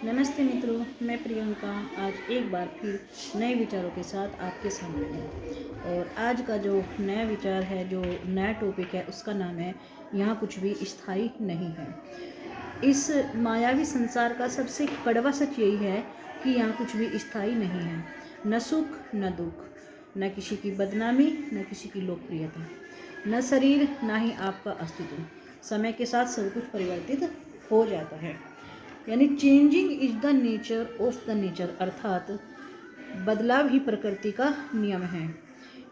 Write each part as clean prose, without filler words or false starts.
नमस्ते मित्रों, मैं प्रियंका आज एक बार फिर नए विचारों के साथ आपके सामने हूँ। और आज का जो नया विचार है, जो नया टॉपिक है, उसका नाम है यहाँ कुछ भी स्थायी नहीं है। इस मायावी संसार का सबसे कड़वा सच यही है कि यहाँ कुछ भी स्थायी नहीं है। न सुख न दुख, न किसी की बदनामी न किसी की लोकप्रियता, न शरीर न ही आपका अस्तित्व। समय के साथ सब कुछ परिवर्तित हो जाता है। यानी changing is the nature of the nature, अर्थात बदलाव ही प्रकृति का नियम है।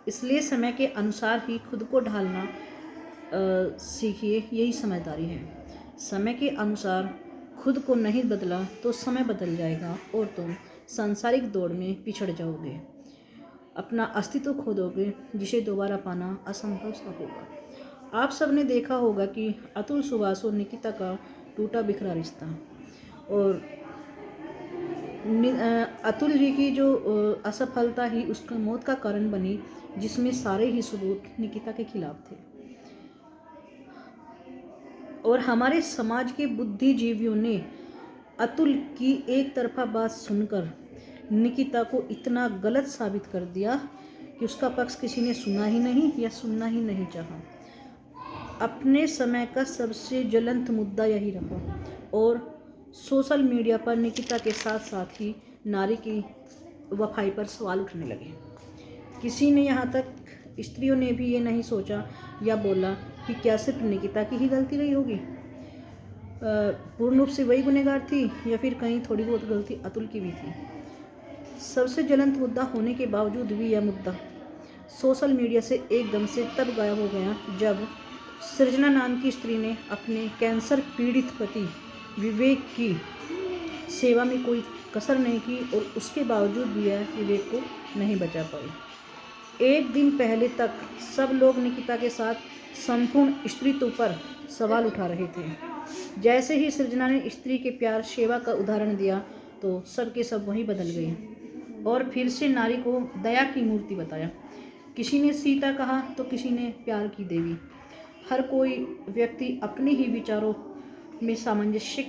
इसलिए समय के अनुसार ही खुद को ढालना सीखिए, यही समझदारी है। समय के अनुसार खुद को नहीं बदला तो समय बदल जाएगा और तुम सांसारिक दौड़ में पिछड़ जाओगे, अपना अस्तित्व खो दोगे, जिसे दोबारा पाना असंभव सा होगा। आप सबने देखा होगा कि अतुल सुभाष और निकिता का टूटा बिखरा रिश्ता, और अतुल जी की जो असफलता ही उसका मौत का कारण बनी, जिसमें सारे ही सबूत निकिता के खिलाफ थे। और हमारे समाज के बुद्धिजीवियों ने अतुल की एक तरफा बात सुनकर निकिता को इतना गलत साबित कर दिया कि उसका पक्ष किसी ने सुना ही नहीं या सुनना ही नहीं चाहा। अपने समय का सबसे ज्वलंत मुद्दा यही रहा और सोशल मीडिया पर निकिता के साथ साथ ही नारी की वफाई पर सवाल उठने लगे। किसी ने, यहाँ तक स्त्रियों ने भी ये नहीं सोचा या बोला कि क्या सिर्फ निकिता की ही गलती रही होगी, पूर्ण रूप से वही गुनहगार थी, या फिर कहीं थोड़ी बहुत गलती अतुल की भी थी। सबसे ज्वलंत मुद्दा होने के बावजूद भी यह मुद्दा सोशल मीडिया से एकदम से तब गायब हो गया जब सृजना नाम की स्त्री ने अपने कैंसर पीड़ित पति विवेक की सेवा में कोई कसर नहीं की, और उसके बावजूद भी यह विवेक को नहीं बचा पाई। एक दिन पहले तक सब लोग निकिता के साथ संपूर्ण स्त्रीत्व पर सवाल उठा रहे थे। जैसे ही सृजना ने स्त्री के प्यार सेवा का उदाहरण दिया तो सब के सब वहीं बदल गए और फिर से नारी को दया की मूर्ति बताया। किसी ने सीता कहा तो किसी ने प्यार की देवी। हर कोई व्यक्ति अपने ही विचारों में सामंजस्य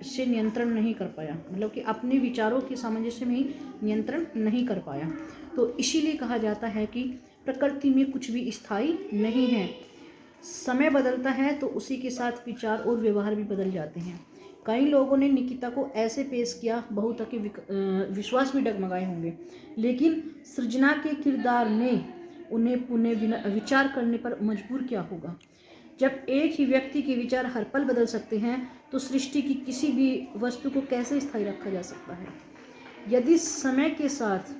से नियंत्रण नहीं कर पाया, मतलब कि अपने विचारों के सामंजस्य में ही नियंत्रण नहीं कर पाया। तो इसीलिए कहा जाता है कि प्रकृति में कुछ भी स्थायी नहीं है। समय बदलता है तो उसी के साथ विचार और व्यवहार भी बदल जाते हैं। कई लोगों ने निकिता को ऐसे पेश किया, बहुत के विश्वास भी डगमगाए होंगे, लेकिन सृजना के किरदार ने उन्हें पुनः विचार करने पर मजबूर किया होगा। जब एक ही व्यक्ति के विचार हर पल बदल सकते हैं तो सृष्टि की किसी भी वस्तु को कैसे स्थायी रखा जा सकता है। यदि समय के साथ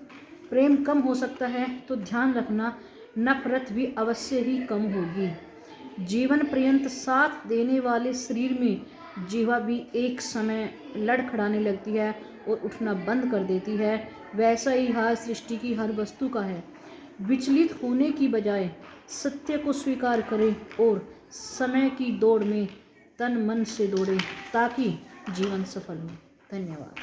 प्रेम कम हो सकता है तो ध्यान रखना, नफरत भी अवश्य ही कम होगी। जीवन पर्यंत साथ देने वाले शरीर में जीवा भी एक समय लड़खड़ाने लगती है और उठना बंद कर देती है। वैसा ही हाल सृष्टि की हर वस्तु का है। विचलित होने की बजाय सत्य को स्वीकार करें और समय की दौड़ में तन मन से दौड़ें ताकि जीवन सफल हो। धन्यवाद।